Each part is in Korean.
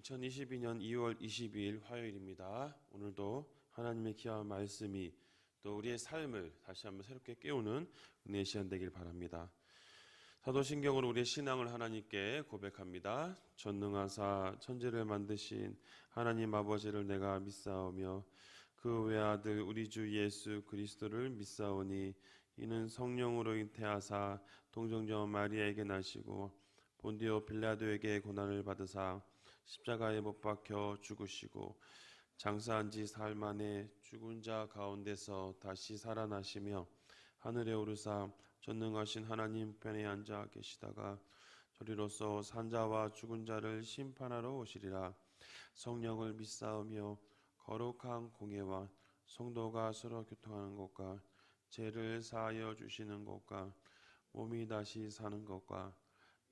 2022년 2월 22일 화요일입니다. 오늘도 하나님의 귀한 말씀이 또 우리의 삶을 다시 한번 새롭게 깨우는 은혜의 시간 되길 바랍니다. 사도신경으로 우리의 신앙을 하나님께 고백합니다. 전능하사 천지를 만드신 하나님 아버지를 내가 믿사오며 그 외아들 우리 주 예수 그리스도를 믿사오니 이는 성령으로 잉태하사 동정녀 마리아에게 나시고 본디오 빌라도에게 고난을 받으사 십자가에 못 박혀 죽으시고 장사한 지 사흘 만에 죽은 자 가운데서 다시 살아나시며 하늘에 오르사 전능하신 하나님 편에 앉아 계시다가 저리로서 산자와 죽은 자를 심판하러 오시리라. 성령을 믿사오며 거룩한 공예와 성도가 서로 교통하는 것과 죄를 사하여 주시는 것과 몸이 다시 사는 것과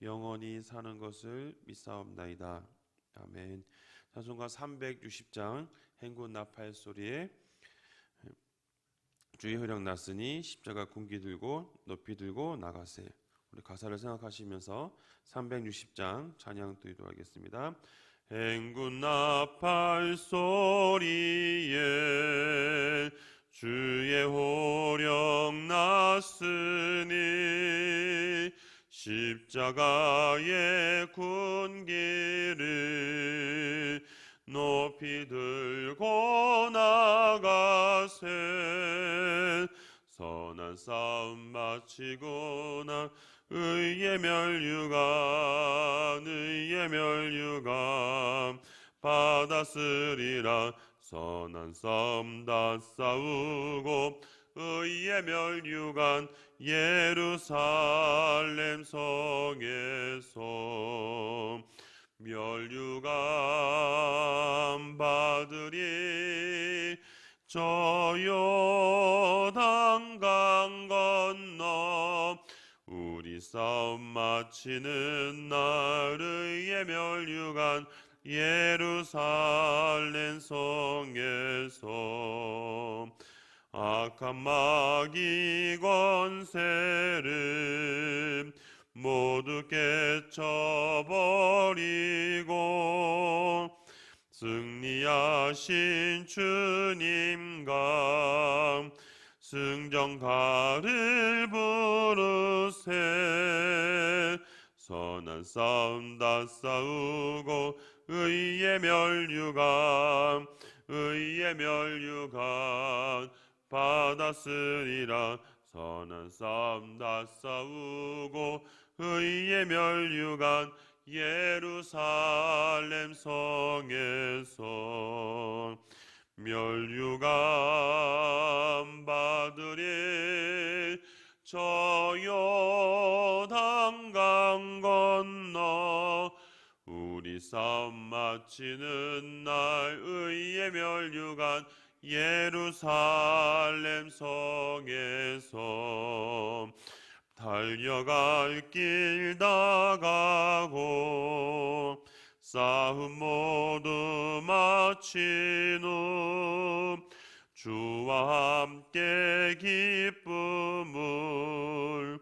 영원히 사는 것을 믿사옵나이다. 아멘. 찬송가 360장 행군 나팔 소리에 주의 효력 났으니 십자가 군기 들고 높이 들고 나가세. 우리 가사를 생각하시면서 360장 찬양 드리도록 행군 나팔 소리에 주의 효력 났으니 십자가의 군기를 높이 들고 나가세. 선한 싸움 마치고나 의의 멸류관 받았으리라. 선한 싸움 다 싸우고 의의 멸류관 예루살렘 성에서 멸류관 받으리. 저 요단강 건너 우리 싸움 마치는 날 의의 멸류관 예루살렘 성에서 악한 마귀 권세를 모두 깨쳐버리고 승리하신 주님과 승전가를 부르세. 선한 싸움 다 싸우고 의의 멸류관 받았으리라. 선한 싸움 다 싸우고 의의 멸류관 예루살렘 성에서 멸류관 받으리. 저 요단강 건너 우리 싸움 마치는 날 의의 멸류관 예루살렘 성에서 달려갈 길 다 가고 싸움 모두 마친 후 주와 함께 기쁨을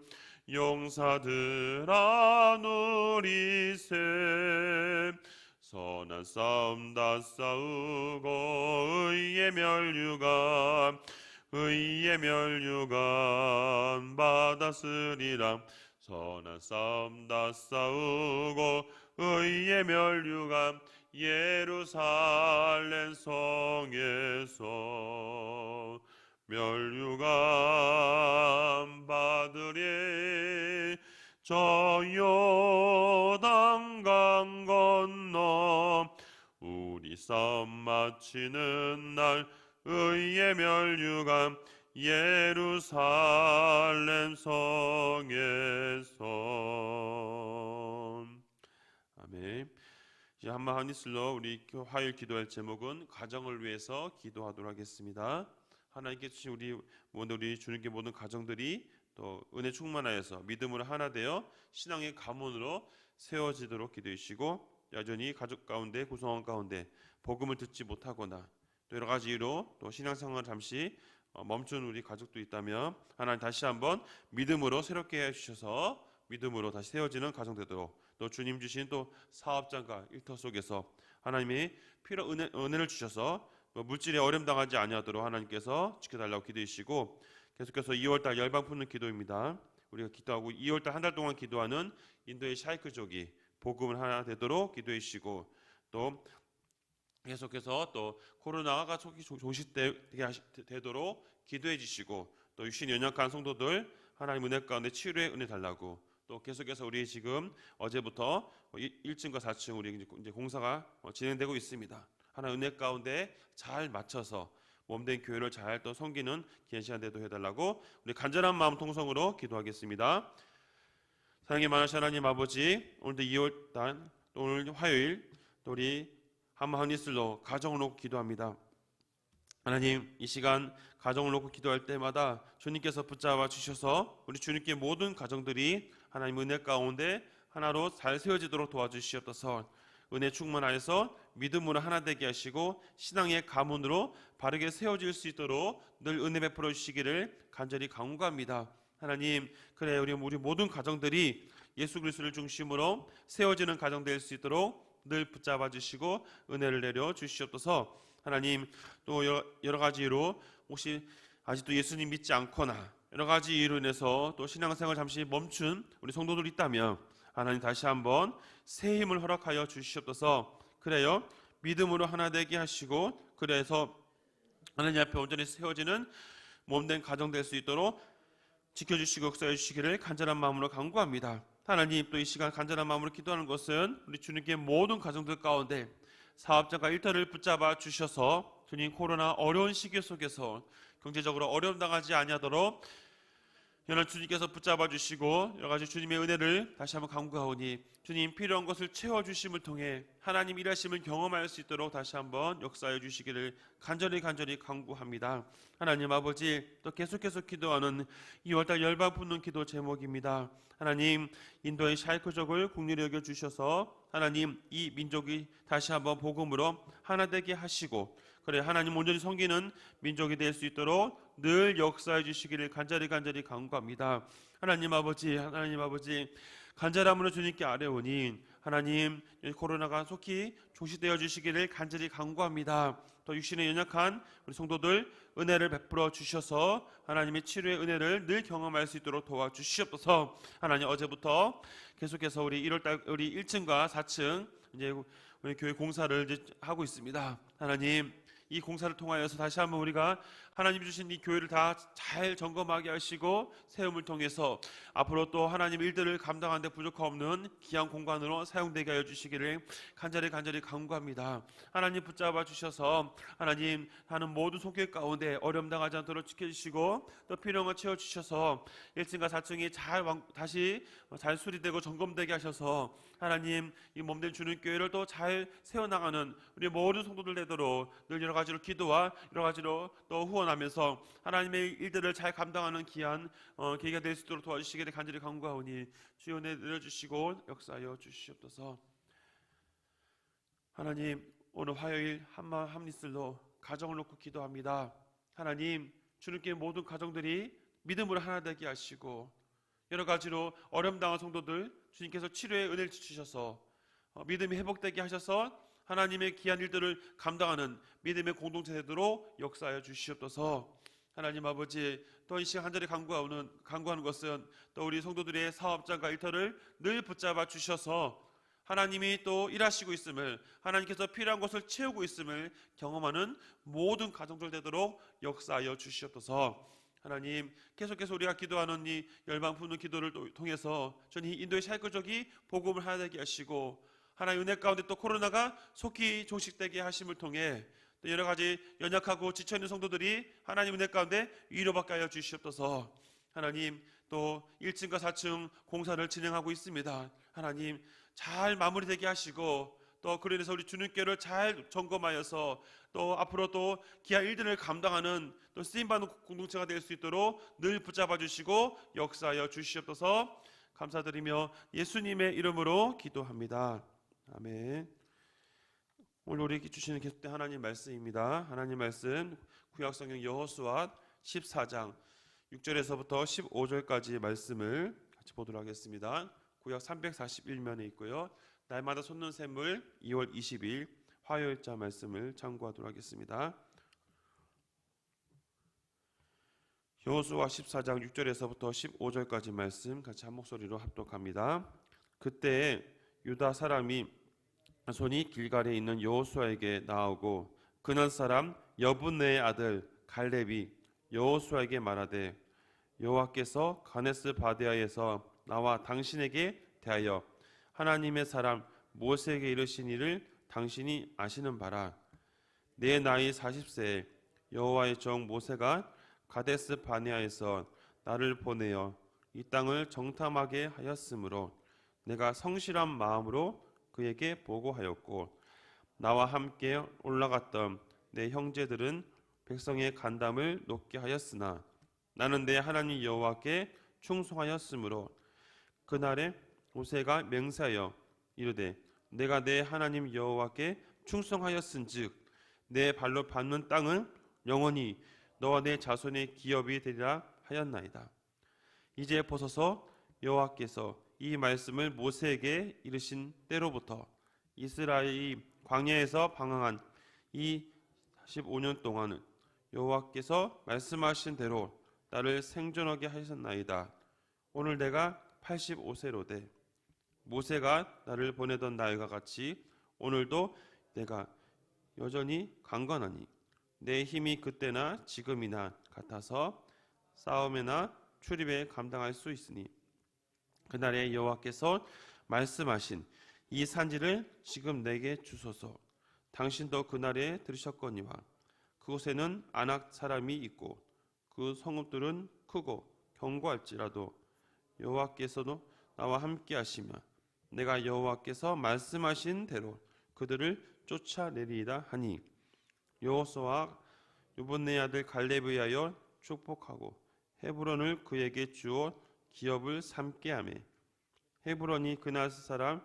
용사들아 누리세. 선한 싸움 다 싸우고 의의 멸류관 받았으리라. 선한 싸움 다 싸우고 의의 멸류관 예루살렘 성에서 멸류관 받으리. 저 요단강 건너 우리 싸움 마치는 날 의의 멸류관 예루살렘 성에서. 아멘. 이제 한마디 한입술로 우리 화요일 기도할 제목은 가정을 위해서 기도하도록 하겠습니다. 하나님께 주신 우리 주님께 모든 가정들이 또 은혜 충만하여서 믿음으로 하나 되어 신앙의 가문으로 세워지도록 기도해 주시고, 여전히 가족 가운데 구성원 가운데 복음을 듣지 못하거나 또 여러 가지 이유로 또 신앙생활을 잠시 멈춘 우리 가족도 있다면 하나님 다시 한번 믿음으로 새롭게 해주셔서 믿음으로 다시 세워지는 가정 되도록, 또 주님 주신 또 사업장과 일터 속에서 하나님이 필요 은혜를 주셔서 물질에 어려움 당하지 아니하도록 하나님께서 지켜달라고 기도해 주시고, 계속해서 2월달 열방 품는 기도입니다. 우리가 기도하고 2월달 한 달 동안 기도하는 인도의 샤이크족이 복음을 하나 되도록 기도해 주시고, 또 계속해서 또 코로나가 속히 종식되도록 기도해 주시고, 또 육신 연약한 성도들 하나님 은혜 가운데 치유의 은혜 달라고, 또 계속해서 우리 지금 어제부터 1층과 4층 우리 이제 공사가 진행되고 있습니다. 하나님 은혜 가운데 잘 맞춰서 몸된 교회를 잘 또 섬기는 귀한 시간 되도록 해달라고 우리 간절한 마음 통성으로 기도하겠습니다. 사랑이 많으신 하나님 아버지, 오늘도 2월달 또 오늘 화요일 또 우리 한마한리슬로 가정을 놓고 기도합니다. 하나님, 이 시간 가정을 놓고 기도할 때마다 주님께서 붙잡아 주셔서 우리 주님께 모든 가정들이 하나님 은혜 가운데 하나로 잘 세워지도록 도와주시옵소서. 은혜 충만 하여서 믿음으로 하나 되게 하시고 신앙의 가문으로 바르게 세워질 수 있도록 늘 은혜 베풀어 주시기를 간절히 간구합니다. 하나님, 그래 우리 모든 가정들이 예수 그리스도를 중심으로 세워지는 가정 될 수 있도록 늘 붙잡아 주시고 은혜를 내려 주시옵소서. 하나님, 또 여러 가지 이유로 혹시 아직도 예수님 믿지 않거나 여러 가지 이유로 인해서 또 신앙생활 잠시 멈춘 우리 성도들이 있다면 하나님 다시 한번 새 힘을 허락하여 주시옵소서. 그래요, 믿음으로 하나 되게 하시고 그래서 하나님 앞에 온전히 세워지는 몸된 가정 될 수 있도록 지켜주시고 역사해 주시기를 간절한 마음으로 간구합니다. 하나님, 또 이 시간 간절한 마음으로 기도하는 것은 우리 주님께 모든 가정들 가운데 사업장과 일터를 붙잡아 주셔서 주님 코로나 어려운 시기 속에서 경제적으로 어려움 당하지 아니하도록 여러 주님께서 붙잡아 주시고 여러 가지 주님의 은혜를 다시 한번 간구하오니 주님 필요한 것을 채워주심을 통해 하나님 일하심을 경험할 수 있도록 다시 한번 역사해 주시기를 간절히 간구합니다. 하나님 아버지, 또 계속해서 기도하는 2월달 열방 품는 기도 제목입니다. 하나님, 인도의 샤이크족을 국률히 여겨 주셔서 하나님 이 민족이 다시 한번 복음으로 하나 되게 하시고 그래 하나님 온전히 섬기는 민족이 될 수 있도록 늘 역사해 주시기를 간절히 간구합니다. 하나님 아버지 간절함으로 주님께 아뢰오니 하나님 코로나가 속히 종식되어 주시기를 간절히 간구합니다. 또 육신에 연약한 우리 성도들 은혜를 베풀어 주셔서 하나님의 치료의 은혜를 늘 경험할 수 있도록 도와주시옵소서. 하나님, 어제부터 계속해서 우리 1월달 우리 1층과 4층 이제 우리 교회 공사를 이제 하고 있습니다. 하나님, 이 공사를 통하여서 다시 한번 우리가 하나님 주신 이 교회를 다 잘 점검하게 하시고 세움을 통해서 앞으로 또 하나님 일들을 감당하는 데 부족함 없는 귀한 공간으로 사용되게 하여 주시기를 간절히 간구합니다. 하나님 붙잡아 주셔서 하나님 하는 모든 손길 가운데 어려움 당하지 않도록 지켜주시고 또 필요한 걸 채워주셔서 1층과 4층이 다시 잘 수리되고 점검되게 하셔서 하나님 이 몸된 주는 교회를 또 잘 세워나가는 우리 모든 성도들 되도록 늘 여러 가지로 기도와 여러 가지로 또 후원하면서 하나님의 일들을 잘 감당하는 귀한 계기가 될 수 있도록 도와주시기를 간절히 간구하오니 주여 은혜 내려주시고 역사하여 주시옵소서. 하나님, 오늘 화요일 한마함리슬로 가정을 놓고 기도합니다. 하나님, 주님께 모든 가정들이 믿음으로 하나 되게 하시고 여러 가지로 어려움 당한 성도들 주님께서 치료의 은혜를 주셔서 믿음이 회복되게 하셔서 하나님의 귀한 일들을 감당하는 믿음의 공동체 되도록 역사하여 주시옵소서. 하나님 아버지, 또 이 시간 간절히 간구하는 것은 또 우리 성도들의 사업장과 일터를 늘 붙잡아 주셔서 하나님이 또 일하시고 있음을, 하나님께서 필요한 것을 채우고 있음을 경험하는 모든 가정들 되도록 역사하여 주시옵소서. 하나님, 계속해서 우리가 기도하는 이 열방 품는 기도를 통해서 주님 인도의 샤이크족이 복음을 하나 되게 하시고 하나님 은혜 가운데 또 코로나가 속히 종식되게 하심을 통해 또 여러 가지 연약하고 지쳐있는 성도들이 하나님 은혜 가운데 위로받게 하여 주시옵소서. 하나님, 또 1층과 4층 공사를 진행하고 있습니다. 하나님 잘 마무리되게 하시고 또 그로 인해서 우리 주님께를 잘 점검하여서 또 앞으로 또 귀한 일들을 감당하는 또 쓰임받는 공동체가 될 수 있도록 늘 붙잡아 주시고 역사하여 주시옵소서. 감사드리며 예수님의 이름으로 기도합니다. 아멘. 오늘 우리에게 주시는 계속된 하나님 말씀입니다. 하나님 말씀 구약성경 여호수아 14장 6절에서부터 15절까지 말씀을 보도록 하겠습니다. 구역 341면에 있고요. 날마다 솟는 샘물 2월 20일 화요일자 말씀을 참고하도록 하겠습니다. 여호수아 14장 6절에서부터 15절까지 말씀 같이 한 목소리로 합독합니다. 그때 유다 사람이 손이 길갈에 있는 여호수아에게 나오고 그날 사람 여분네의 아들 갈렙이 여호수아에게 말하되 여호와께서 가데스 바네아에서 나와 당신에게 대하여 하나님의 사람 모세에게 이르신 일을 당신이 아시는 바라. 내 나이 40세에 여호와의 종 모세가 가데스 바네아에서 나를 보내어 이 땅을 정탐하게 하였으므로 내가 성실한 마음으로 그에게 보고하였고 나와 함께 올라갔던 내 형제들은 백성의 간담을 높게 하였으나 나는 내 하나님 여호와께 충성하였으므로 그날에 모세가 맹세하여 이르되 내가 내 하나님 여호와께 충성하였은즉 내 발로 밟는 땅은 영원히 너와 내 자손의 기업이 되리라 하였나이다. 이제 보소서 여호와께서 이 말씀을 모세에게 이르신 때로부터 이스라엘이 광야에서 방황한 이 45년 동안은 여호와께서 말씀하신 대로 나를 생존하게 하셨나이다. 오늘 내가 85세로되 모세가 나를 보내던 날과 같이 오늘도 내가 여전히 강건하니 내 힘이 그때나 지금이나 같아서 싸움에나 출입에 감당할 수 있으니 그날에 여호와께서 말씀하신 이 산지를 지금 내게 주소서. 당신도 그날에 들으셨거니와 그곳에는 아낙 사람이 있고 그 성읍들은 크고 견고할지라도 여호와께서도 나와 함께 하시며 내가 여호와께서 말씀하신 대로 그들을 쫓아내리이다 하니 여호수아와 여분네 아들 갈렙에 하여 축복하고 헤브론을 그에게 주어 기업을 삼게 하며 헤브론이 그날 사람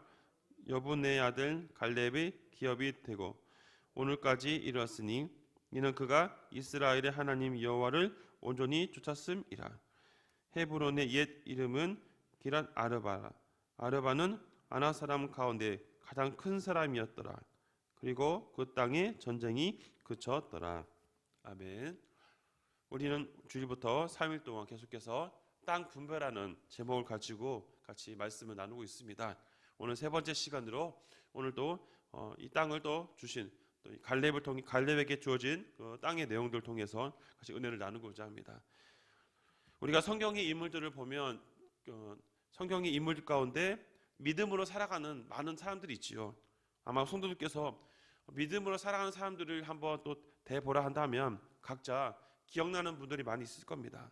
여분네 아들 갈렙의 기업이 되고 오늘까지 이르렀으니 이는 그가 이스라엘의 하나님 여호와를 온전히 쫓았음이라. 헤브론의 옛 이름은 기랏 아르바라. 아르바는 아나 사람 가운데 가장 큰 사람이었더라. 그리고 그 땅에 전쟁이 그쳤더라. 아멘. 우리는 주일부터 3일 동안 계속해서 땅 분배라는 제목을 가지고 같이 말씀을 나누고 있습니다. 오늘 세 번째 시간으로 오늘도 이 땅을 또 주신 또 갈렙을 통해 갈렙에게 주어진 그 땅의 내용들을 통해서 같이 은혜를 나누고자 합니다. 우리가 성경의 인물들을 보면 성경의 인물 가운데 믿음으로 살아가는 많은 사람들이 있지요. 아마 성도들께서 믿음으로 살아가는 사람들을 한번 또 대보라 한다면 각자 기억나는 분들이 많이 있을 겁니다.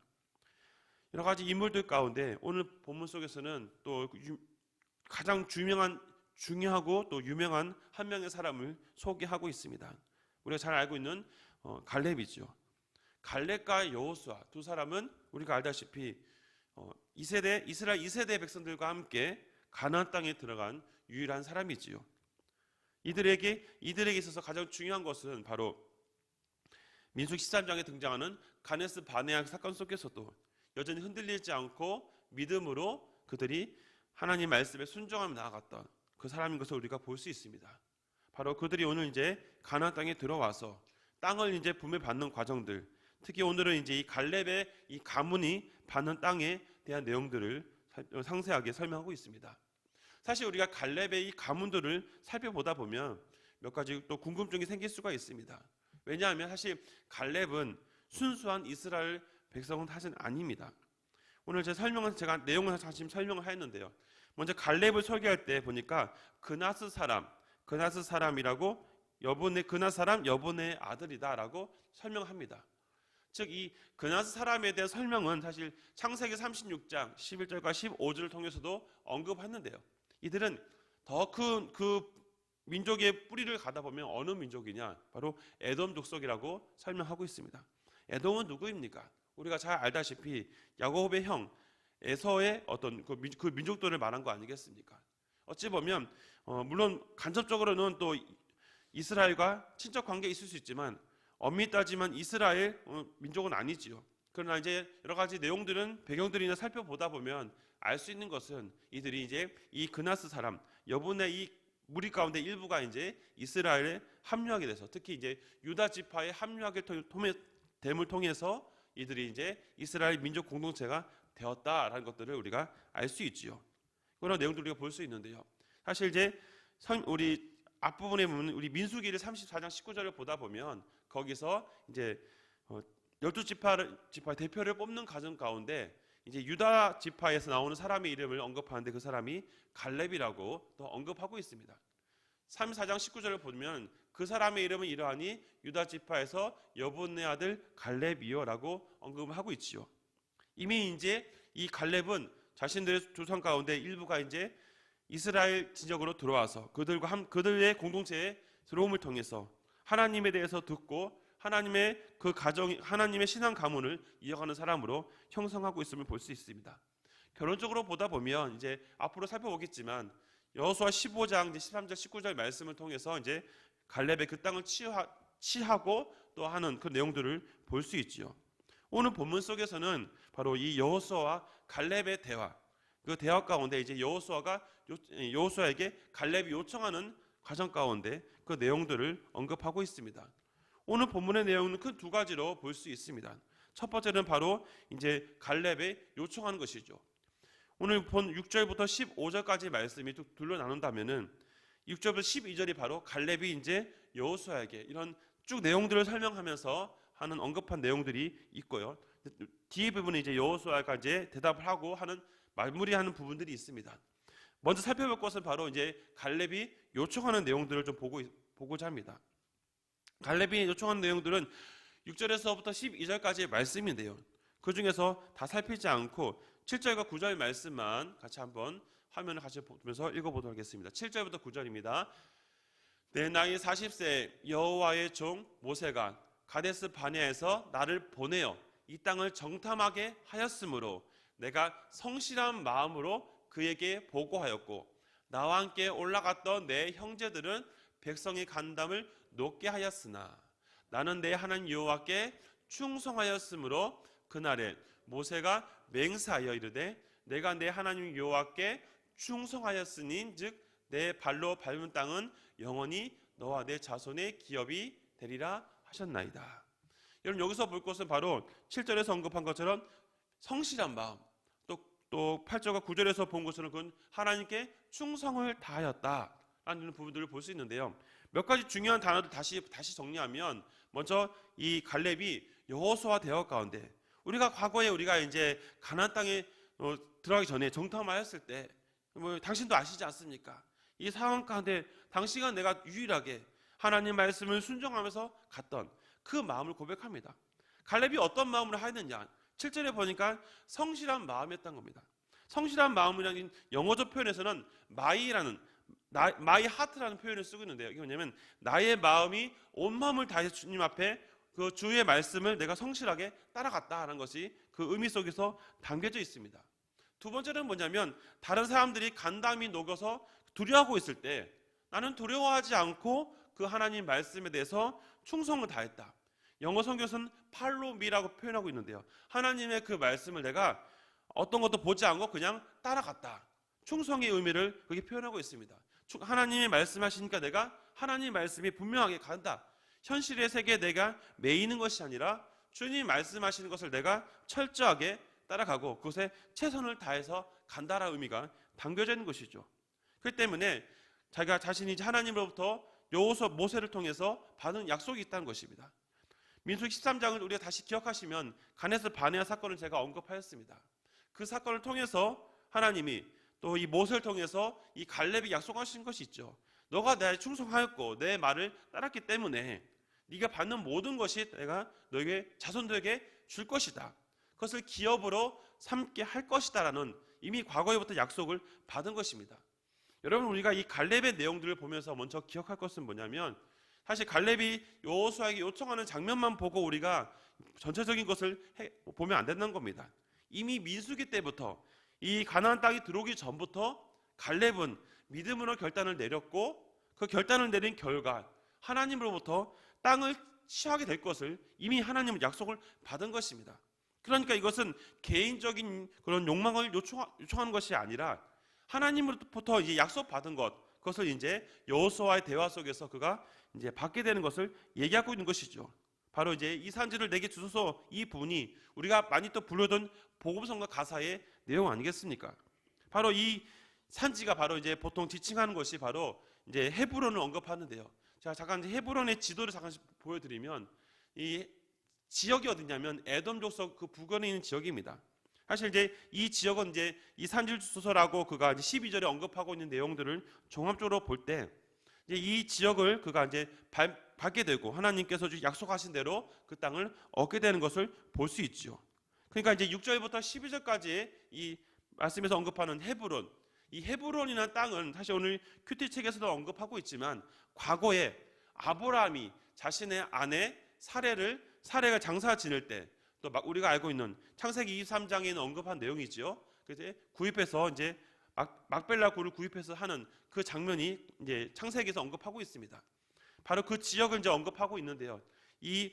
여러 가지 인물들 가운데 오늘 본문 속에서는 또 가장 중요하고 또 유명한 한 명의 사람을 소개하고 있습니다. 우리가 잘 알고 있는 갈렙이죠. 갈렙과 여호수아 두 사람은 우리가 알다시피 이스라엘 2세대 백성들과 함께 가나안 땅에 들어간 유일한 사람이지요. 이들에게 있어서 가장 중요한 것은 바로 민수기 13장에 등장하는 가데스 바네아 사건 속에서도 여전히 흔들리지 않고 믿음으로 그들이 하나님 말씀에 순종하며 나아갔던 그 사람인 것을 우리가 볼 수 있습니다. 바로 그들이 오늘 이제 가나안 땅에 들어와서 땅을 이제 분배받는 과정들, 특히 오늘은 이제 이 갈렙의 이 가문이 받는 땅에 대한 내용들을 상세하게 설명하고 있습니다. 사실 우리가 갈렙의 이 가문들을 살펴보다 보면 몇 가지 또 궁금증이 생길 수가 있습니다. 왜냐하면 사실 갈렙은 순수한 이스라엘 백성은 사실 아닙니다. 오늘 제가 내용을 사실 설명을 했는데요. 먼저 갈렙을 소개할 때 보니까 그나스 사람이라고 그나스 사람 여분의 아들이다라고 설명합니다. 즉 이 그나스 사람에 대한 설명은 사실 창세기 36장 11절과 15절을 통해서도 언급했는데요. 이들은 더 큰 그 민족의 뿌리를 가다 보면 어느 민족이냐? 바로 에돔 족속이라고 설명하고 있습니다. 에돔은 누구입니까? 우리가 잘 알다시피 야곱의 형 에서의 어떤 그 민족들을 말한 거 아니겠습니까? 어찌 보면 물론 간접적으로는 또 이스라엘과 친척 관계에 있을 수 있지만 엄밀히 따지면 이스라엘 민족은 아니지요. 그러나 이제 여러 가지 내용들은 배경들이나 살펴보다 보면 알 수 있는 것은 이들이 이제 이 그나스 사람 여분의 이 무리 가운데 일부가 이제 이스라엘에 합류하게 돼서, 특히 이제 유다 지파에 합류하게 됨을 통해서 이들이 이제 이스라엘 민족 공동체가 되었다라는 것들을 우리가 알 수 있지요. 그런 내용들 우리가 볼 수 있는데요. 사실 이제 우리 앞부분에 보면 우리 민수기를 34장 19절을 보다 보면 거기서 이제 12지파 대표를 뽑는 과정 가운데 이제 유다 지파에서 나오는 사람의 이름을 언급하는데 그 사람이 갈렙이라고 또 언급하고 있습니다. 34장 19절을 보면 그 사람의 이름은 이러하니 유다 지파에서 여분의 아들 갈렙이요라고 언급을 하고 있지요. 이미 이제 이 갈렙은 자신들의 조상 가운데 일부가 이제 이스라엘 진영으로 들어와서 그들의 공동체에 들어옴을 통해서 하나님에 대해서 듣고 하나님의 그 가정, 하나님의 신앙 가문을 이어가는 사람으로 형성하고 있음을 볼 수 있습니다. 결론적으로 보다 보면 이제 앞으로 살펴보겠지만 여호수아 15장 13절 19절 말씀을 통해서 이제 갈렙의 그 땅을 취하고 또 하는 그 내용들을 볼 수 있지요. 오늘 본문 속에서는 바로 이 여호수아와 갈렙의 대화, 그 대화 가운데 이제 여호수아에게 갈렙이 요청하는 과정 가운데 그 내용들을 언급하고 있습니다. 오늘 본문의 내용은 큰 두 가지로 볼 수 있습니다. 첫 번째는 바로 이제 갈렙의 요청하는 것이죠. 오늘 본 6절부터 15절까지 말씀이 쭉 둘러 나눈다면은 6절부터 12절이 바로 갈렙이 이제 여호수아에게 이런 쭉 내용들을 설명하면서 하는 언급한 내용들이 있고요. 뒤에 부분에 이제 여호수아가 이제 대답을 하고 하는 마무리하는 부분들이 있습니다. 먼저 살펴볼 것은 바로 이제 갈렙이 요청하는 내용들을 좀 보고자 합니다. 갈렙이 요청하는 내용들은 6절에서부터 12절까지의 말씀인데요. 그 중에서 다 살피지 않고 7절과 9절 말씀만 같이 한번 화면을 같이 보면서 읽어보도록 하겠습니다. 7절부터 9절입니다. 내 나이 40세 여호와의 종 모세가 가데스 바네아에서 나를 보내어 이 땅을 정탐하게 하였으므로 내가 성실한 마음으로 그에게 보고하였고 나와 함께 올라갔던 내 형제들은 백성의 간담을 높게 하였으나 나는 내 하나님 여호와께 충성하였으므로 그날에 모세가 맹세하여 이르되 내가 내 하나님 여호와께 충성하였으니 즉 내 발로 밟은 땅은 영원히 너와 내 자손의 기업이 되리라 하셨나이다. 여러분 여기서 볼 것은 바로 7절에서 언급한 것처럼 성실한 마음, 또 8절과 9절에서 본 것처럼 그건 하나님께 충성을 다하였다라는 부분들을 볼 수 있는데요. 몇 가지 중요한 단어들 다시 정리하면 먼저 이 갈렙이 여호수아 대화 가운데 우리가 과거에 우리가 이제 가나안 땅에 들어가기 전에 정탐하였을 때 당신도 아시지 않습니까? 이 상황 가운데 당시가 내가 유일하게 하나님 말씀을 순종하면서 갔던 그 마음을 고백합니다. 갈렙이 어떤 마음으로 하였느냐? 7절에 보니까 성실한 마음이었던 겁니다. 성실한 마음이라는 영어적 표현에서는 마이 하트라는 표현을 쓰고 있는데요. 이게 뭐냐면 나의 마음이 온 마음을 다해서 주님 앞에 그 주의 말씀을 내가 성실하게 따라갔다라는 것이 그 의미 속에서 담겨져 있습니다. 두 번째는 뭐냐면 다른 사람들이 간담이 녹여서 두려워하고 있을 때 나는 두려워하지 않고 그 하나님 말씀에 대해서 충성을 다했다. 영어 성경에서는 팔로미라고 표현하고 있는데요. 하나님의 그 말씀을 내가 어떤 것도 보지 않고 그냥 따라갔다. 충성의 의미를 그렇게 표현하고 있습니다. 하나님이 말씀하시니까 내가 하나님 말씀이 분명하게 간다. 현실의 세계에 내가 매이는 것이 아니라 주님 말씀하시는 것을 내가 철저하게 따라가고 그것에 최선을 다해서 간다라는 의미가 담겨져 있는 것이죠. 그렇기 때문에 자기가 자신이 하나님으로부터 여호수아 모세를 통해서 받은 약속이 있다는 것입니다. 민수기 13장을 우리가 다시 기억하시면 가데스 바네아 사건을 제가 언급하였습니다. 그 사건을 통해서 하나님이 또 이 모세를 통해서 이 갈렙이 약속하신 것이 있죠. 너가 나에 충성하였고 내 말을 따랐기 때문에 네가 받는 모든 것이 내가 너에게 자손들에게 줄 것이다. 그것을 기업으로 삼게 할 것이다라는 이미 과거에부터 약속을 받은 것입니다. 여러분 우리가 이 갈렙의 내용들을 보면서 먼저 기억할 것은 뭐냐면 사실 갈렙이 여호수아에게 요청하는 장면만 보고 우리가 전체적인 것을 보면 안 된다는 겁니다. 이미 민수기 때부터 이 가나안 땅이 들어오기 전부터 갈렙은 믿음으로 결단을 내렸고 그 결단을 내린 결과 하나님으로부터 땅을 취하게 될 것을 이미 하나님은 약속을 받은 것입니다. 그러니까 이것은 개인적인 그런 욕망을 요청하는 것이 아니라 하나님으로부터 이제 약속받은 것, 그것을 이제 여호수아의 대화 속에서 그가 이제 받게 되는 것을 얘기하고 있는 것이죠. 바로 이제 이 산지를 내게 주소서, 이 부분이 우리가 많이 또 부르던 복음성가 가사의 내용 아니겠습니까? 바로 이 산지가 바로 이제 보통 지칭하는 것이 바로 이제 헤브론을 언급하는데요. 자, 잠깐 헤브론의 지도를 잠깐 보여드리면 이 지역이 어디냐면 에돔 족속 그 북원에 있는 지역입니다. 사실 이제 이 지역은 이제 이 산지 주소서라고 그가 이제 12절에 언급하고 있는 내용들을 종합적으로 볼 때 이제 이 지역을 그가 이제 받게 되고 하나님께서 약속하신 대로 그 땅을 얻게 되는 것을 볼 수 있죠. 그러니까 이제 6절부터 12절까지 이 말씀에서 언급하는 헤브론, 이 헤브론이라는 땅은 사실 오늘 큐티 책에서도 언급하고 있지만 과거에 아브라함이 자신의 아내 사레가 장사 지낼 때 또 우리가 알고 있는 창세기 23장에는 언급한 내용이죠. 그래서 구입해서 이제 막벨라 굴을 구입해서 하는 그 장면이 이제 창세기에서 언급하고 있습니다. 바로 그 지역을 이제 언급하고 있는데요. 이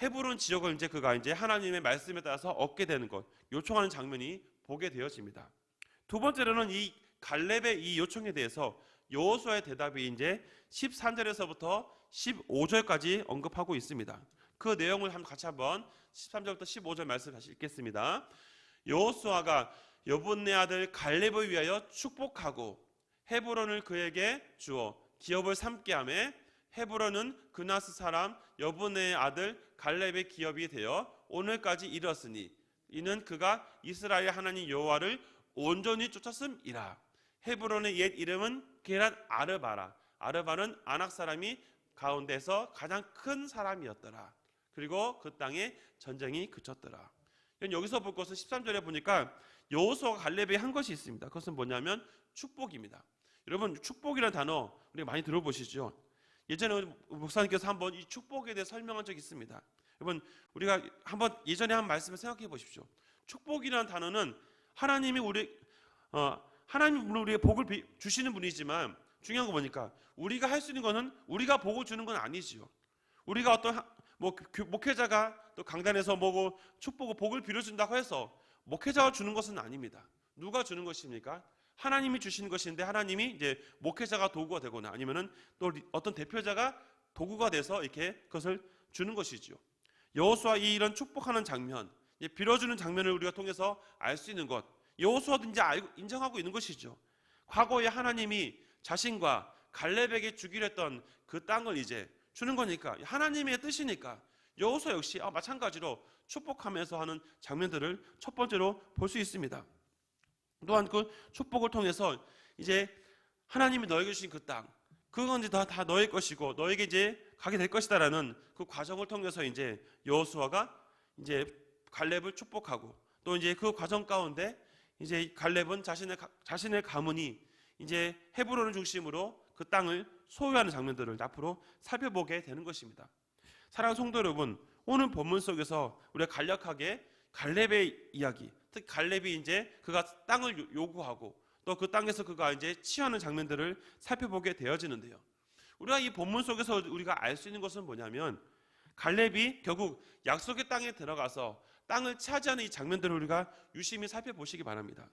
헤브론 지역을 이제 그가 이제 하나님의 말씀에 따라서 얻게 되는 것, 요청하는 장면이 보게 되어집니다. 두 번째로는 이 갈렙의 이 요청에 대해서 여호수아의 대답이 이제 13절에서부터 15절까지 언급하고 있습니다. 그 내용을 같이 한번 13절부터 15절 말씀 다시 읽겠습니다. 여호수아가 여분네 아들 갈렙을 위하여 축복하고 헤브론을 그에게 주어 기업을 삼게 하매 헤브론은 그나스 사람 여분네의 아들 갈렙의 기업이 되어 오늘까지 이르렀으니 이는 그가 이스라엘 하나님 여호와를 온전히 쫓았음이라. 헤브론의 옛 이름은 게랏 아르바라. 아르바는 아낙 사람이 가운데서 가장 큰 사람이었더라. 그리고 그 땅에 전쟁이 그쳤더라. 여기서 볼 것은 13절에 보니까 여호수아가 갈렙이 한 것이 있습니다. 그것은 뭐냐면 축복입니다. 여러분, 축복이라는 단어 우리가 많이 들어보시죠? 예전에 목사님께서 한번 이 축복에 대해 설명한 적이 있습니다. 여러분, 우리가 한번 예전에 한 말씀을 생각해 보십시오. 축복이라는 단어는 하나님이 하나님 우리에게 복을 주시는 분이지만 중요한 거 보니까 우리가 할 수 있는 거는 우리가 복을 주는 건 아니지요. 우리가 어떤 목회자가 또 강단에서 축복을 복을 빌어준다고 해서 목회자가 주는 것은 아닙니다. 누가 주는 것입니까? 하나님이 주시는 것인데 하나님이 이제 목회자가 도구가 되거나 아니면은 또 어떤 대표자가 도구가 돼서 이렇게 그것을 주는 것이죠. 여호수아 이런 축복하는 장면, 빌어주는 장면을 우리가 통해서 알 수 있는 것, 여호수아도 이제 인정하고 있는 것이죠. 과거에 하나님이 자신과 갈렙에게 주기로 했던 그 땅을 이제 주는 거니까 하나님의 뜻이니까 여호수아 역시 마찬가지로 축복하면서 하는 장면들을 첫 번째로 볼 수 있습니다. 또한 그 축복을 통해서 이제 하나님이 너에게 주신 그 땅, 그건 이제 다 너의 것이고 너에게 이제 가게 될 것이다라는 그 과정을 통해서 이제 여호수아가 이제 갈렙을 축복하고 또 이제 그 과정 가운데 이제 갈렙은 자신의 가문이 이제 헤브론을 중심으로 그 땅을 소유하는 장면들을 앞으로 살펴보게 되는 것입니다. 사랑하는 성도 여러분, 오늘 본문 속에서 우리가 간략하게 갈렙의 이야기, 특히 갈렙이 이제 그가 땅을 요구하고 또 그 땅에서 그가 이제 취하는 장면들을 살펴보게 되어지는데요. 우리가 이 본문 속에서 우리가 알 수 있는 것은 뭐냐면 갈렙이 결국 약속의 땅에 들어가서 땅을 차지하는 이 장면들을 우리가 유심히 살펴보시기 바랍니다.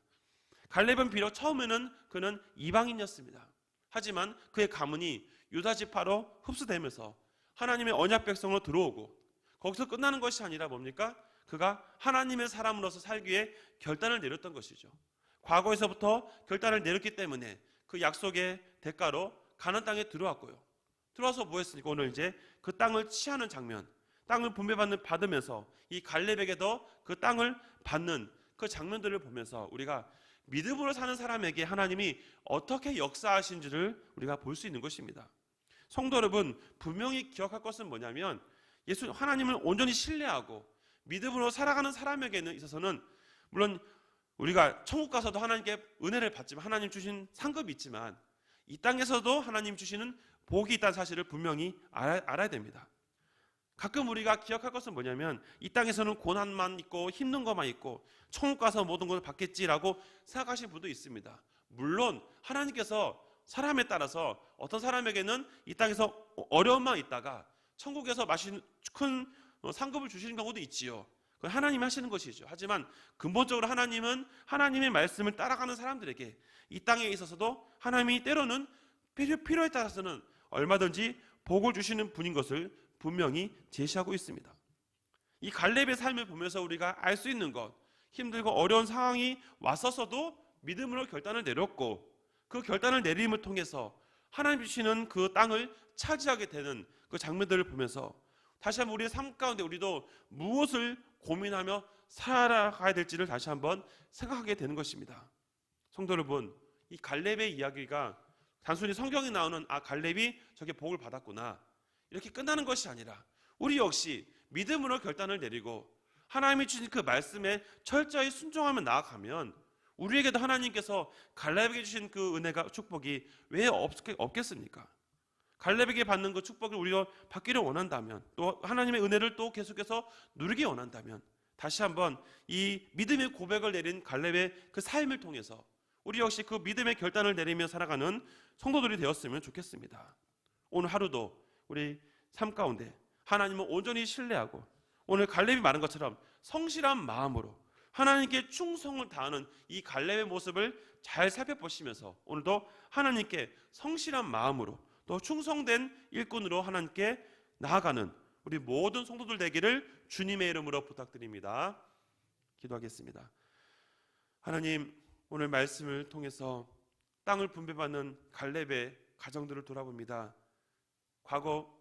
갈렙은 비록 처음에는 그는 이방인이었습니다. 하지만 그의 가문이 유다 지파로 흡수되면서 하나님의 언약 백성으로 들어오고 거기서 끝나는 것이 아니라 뭡니까? 그가 하나님의 사람으로서 살기 위해 결단을 내렸던 것이죠. 과거에서부터 결단을 내렸기 때문에 그 약속의 대가로 가나안 땅에 들어왔고요. 들어와서 뭐 했습니까? 오늘 이제 그 땅을 취하는 장면, 땅을 분배받으면서 이 갈렙에게도 그 땅을 받는 그 장면들을 보면서 우리가 믿음으로 사는 사람에게 하나님이 어떻게 역사하신지를 우리가 볼 수 있는 것입니다. 성도 여러분, 분명히 기억할 것은 뭐냐면 하나님을 온전히 신뢰하고 믿음으로 살아가는 사람에게는 있어서는 물론 우리가 천국 가서도 하나님께 은혜를 받지만 하나님 주신 상급이 있지만 이 땅에서도 하나님 주시는 복이 있다는 사실을 분명히 알아야 됩니다. 가끔 우리가 기억할 것은 뭐냐면 이 땅에서는 고난만 있고 힘든 것만 있고 천국 가서 모든 것을 받겠지라고 생각하시는 분도 있습니다. 물론 하나님께서 사람에 따라서 어떤 사람에게는 이 땅에서 어려움만 있다가 천국에서 큰 상급을 주시는 경우도 있지요. 그건 하나님이 하시는 것이죠. 하지만 근본적으로 하나님은 하나님의 말씀을 따라가는 사람들에게 이 땅에 있어서도 하나님이 때로는 필요에 따라서는 얼마든지 복을 주시는 분인 것을 분명히 제시하고 있습니다. 이 갈렙의 삶을 보면서 우리가 알 수 있는 것, 힘들고 어려운 상황이 왔었어도 믿음으로 결단을 내렸고 그 결단을 내림을 통해서 하나님 주시는 그 땅을 차지하게 되는 그 장면들을 보면서 다시 한번 우리의 삶 가운데 우리도 무엇을 고민하며 살아가야 될지를 다시 한번 생각하게 되는 것입니다. 성도 여러분, 이 갈렙의 이야기가 단순히 성경에 나오는 갈렙이 저게 복을 받았구나 이렇게 끝나는 것이 아니라 우리 역시 믿음으로 결단을 내리고 하나님이 주신 그 말씀에 철저히 순종하며 나아가면 우리에게도 하나님께서 갈렙에게 주신 그 은혜가 축복이 왜 없겠습니까? 갈렙에게 받는 그 축복을 우리가 받기를 원한다면 또 하나님의 은혜를 또 계속해서 누리기 원한다면 다시 한번 이 믿음의 고백을 내린 갈렙의 그 삶을 통해서 우리 역시 그 믿음의 결단을 내리며 살아가는 성도들이 되었으면 좋겠습니다. 오늘 하루도 우리 삶 가운데 하나님을 온전히 신뢰하고 오늘 갈렙이 말한 것처럼 성실한 마음으로 하나님께 충성을 다하는 이 갈렙의 모습을 잘 살펴보시면서 오늘도 하나님께 성실한 마음으로 또 충성된 일꾼으로 하나님께 나아가는 우리 모든 성도들 되기를 주님의 이름으로 부탁드립니다. 기도하겠습니다. 하나님, 오늘 말씀을 통해서 땅을 분배받는 갈렙의 가정들을 돌아봅니다. 과거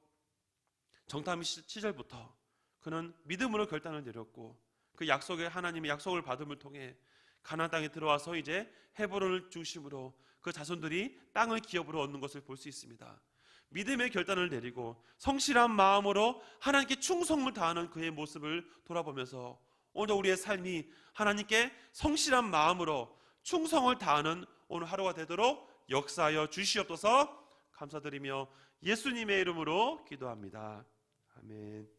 정탐 시절부터 그는 믿음으로 결단을 내렸고 그 약속의 하나님의 약속을 받음을 통해 가나안 땅에 들어와서 이제 헤브론을 중심으로 그 자손들이 땅을 기업으로 얻는 것을 볼 수 있습니다. 믿음의 결단을 내리고 성실한 마음으로 하나님께 충성을 다하는 그의 모습을 돌아보면서 오늘 우리의 삶이 하나님께 성실한 마음으로 충성을 다하는 오늘 하루가 되도록 역사하여 주시옵소서. 감사드리며 예수님의 이름으로 기도합니다. 아멘.